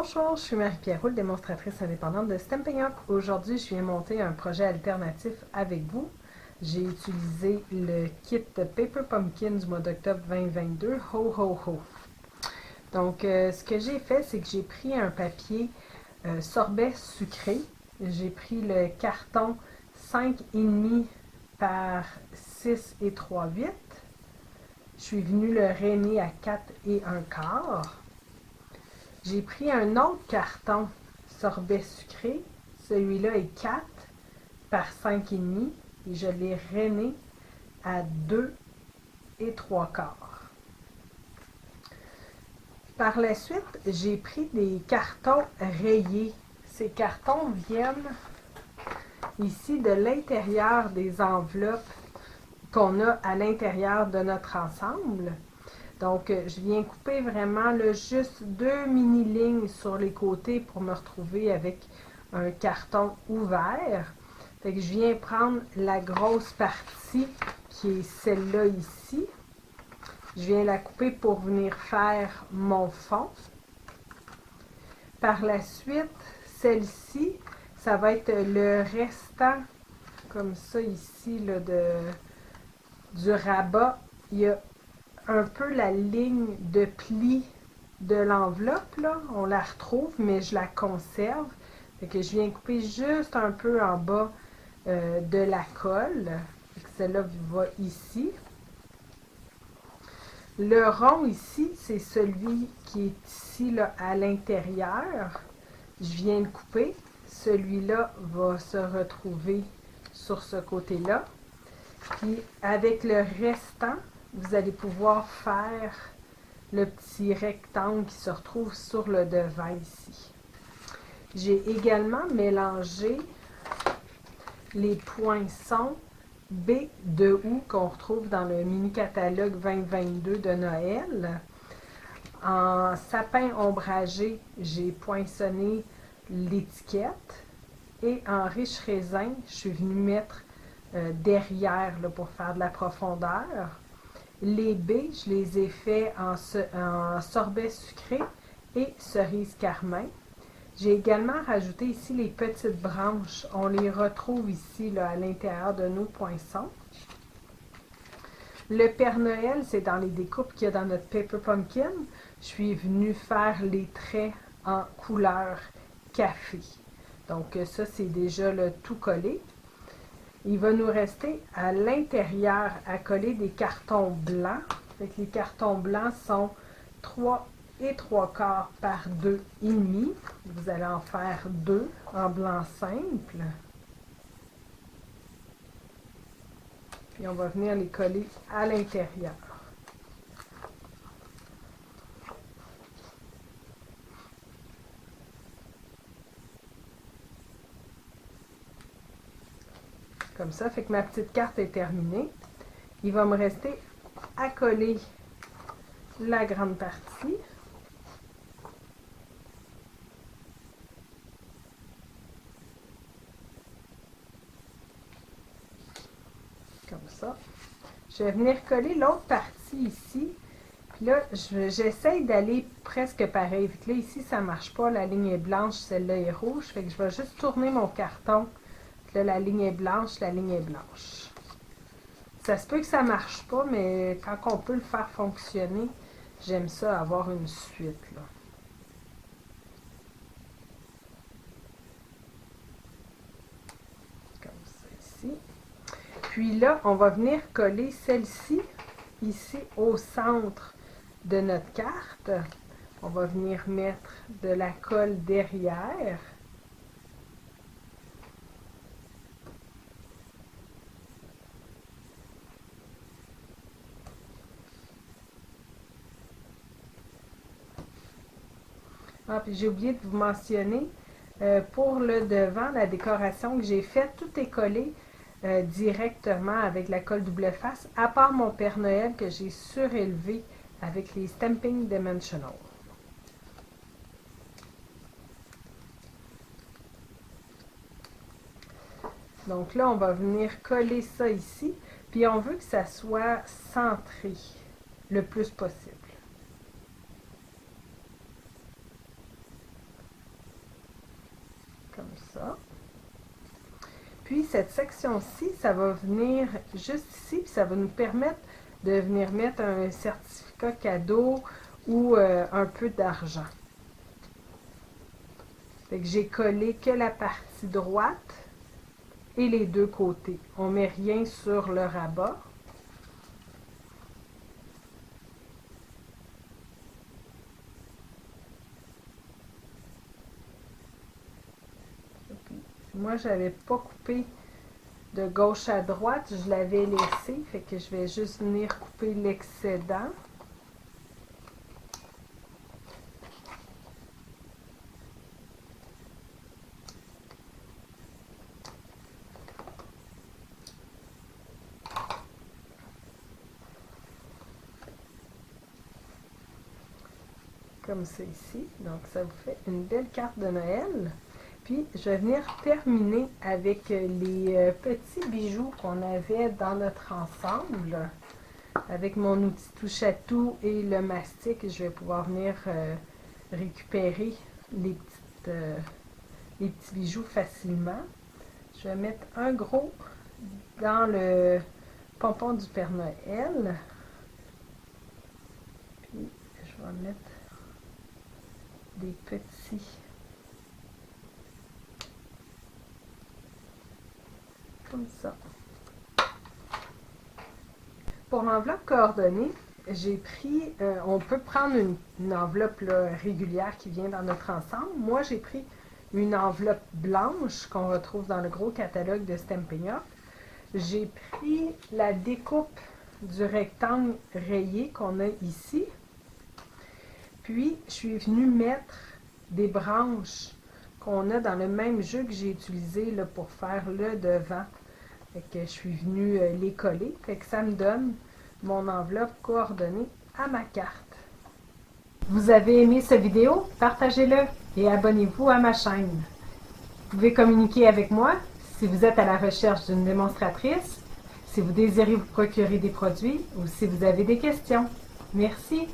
Bonjour, je suis Marie-Pierre Roule, démonstratrice indépendante de Stampin' Up. Aujourd'hui, je viens monter un projet alternatif avec vous. J'ai utilisé le kit Paper Pumpkin du mois d'octobre 2022, Ho Ho Ho. Donc, ce que j'ai fait, c'est que j'ai pris un papier sorbet sucré. J'ai pris le carton 5,5 par 6 et 3/8. Je suis venue le rainer à 4 et 1/4. J'ai pris un autre carton sorbet sucré. Celui-là est 4 par 5,5 et je l'ai rainé à 2 et 3/4. Par la suite, j'ai pris des cartons rayés. Ces cartons viennent ici de l'intérieur des enveloppes qu'on a à l'intérieur de notre ensemble. Donc, je viens couper vraiment là, juste 2 mini-lignes sur les côtés pour me retrouver avec un carton ouvert. Fait que je viens prendre la grosse partie qui est celle-là ici. Je viens la couper pour venir faire mon fond. Par la suite, celle-ci, ça va être le restant, comme ça ici, là, du rabat. Il y a un peu la ligne de pli de l'enveloppe, là, on la retrouve, mais je la conserve. Fait que je viens couper juste un peu en bas de la colle. Celle-là va ici. Le rond ici, c'est celui qui est ici là, à l'intérieur. Je viens le couper. Celui-là va se retrouver sur ce côté-là. Puis avec le restant, vous allez pouvoir faire le petit rectangle qui se retrouve sur le devant ici. J'ai également mélangé les poinçons B de houx qu'on retrouve dans le mini catalogue 2022 de Noël. En sapin ombragé, j'ai poinçonné l'étiquette et en riche raisin, je suis venue mettre derrière là, pour faire de la profondeur. Les baies, je les ai fait en sorbet sucré et cerise carmin. J'ai également rajouté ici les petites branches. On les retrouve ici là, à l'intérieur de nos poinçons. Le Père Noël, c'est dans les découpes qu'il y a dans notre Paper Pumpkin. Je suis venue faire les traits en couleur café. Donc ça, c'est déjà le tout collé. Il va nous rester à l'intérieur à coller des cartons blancs. Fait que les cartons blancs sont 3 et 3/4 par 2,5. Vous allez en faire 2 en blanc simple. Puis on va venir les coller à l'intérieur. Comme ça, fait que ma petite carte est terminée. Il va me rester à coller la grande partie. Comme ça. Je vais venir coller l'autre partie ici. Puis là, j'essaye d'aller presque pareil. Vu que là, ici, ça ne marche pas. La ligne est blanche, celle-là est rouge. Fait que je vais juste tourner mon carton. Puis là, la ligne est blanche, la ligne est blanche. Ça se peut que ça ne marche pas, mais quand on peut le faire fonctionner, j'aime ça avoir une suite, là. Comme ça ici. Puis là, on va venir coller celle-ci, ici, au centre de notre carte. On va venir mettre de la colle derrière. Ah, puis j'ai oublié de vous mentionner, pour le devant, la décoration que j'ai faite, tout est collé directement avec la colle double face, à part mon Père Noël que j'ai surélevé avec les Stampin' Dimensional. Donc là, on va venir coller ça ici, puis on veut que ça soit centré le plus possible. ça. Puis cette section-ci, ça va venir juste ici, puis ça va nous permettre de venir mettre un certificat cadeau ou un peu d'argent. Fait que j'ai collé que la partie droite et les deux côtés. On ne met rien sur le rabat. Moi, je n'avais pas coupé de gauche à droite, je l'avais laissé, fait que je vais juste venir couper l'excédent. Comme ça ici. Donc, ça vous fait une belle carte de Noël. Puis, je vais venir terminer avec les petits bijoux qu'on avait dans notre ensemble. Avec mon outil touche à tout et le mastic, je vais pouvoir venir récupérer les petits bijoux facilement. Je vais mettre un gros dans le pompon du Père Noël. Puis, je vais mettre des petits comme ça. Pour l'enveloppe coordonnée, j'ai pris, on peut prendre une enveloppe là, régulière qui vient dans notre ensemble. Moi, j'ai pris une enveloppe blanche qu'on retrouve dans le gros catalogue de Stampin' Up. J'ai pris la découpe du rectangle rayé qu'on a ici. Puis, je suis venue mettre des branches qu'on a dans le même jeu que j'ai utilisé là, pour faire le devant. Fait que je suis venue les coller. Fait que ça me donne mon enveloppe coordonnée à ma carte. Vous avez aimé cette vidéo? Partagez-le et abonnez-vous à ma chaîne. Vous pouvez communiquer avec moi si vous êtes à la recherche d'une démonstratrice, si vous désirez vous procurer des produits ou si vous avez des questions. Merci!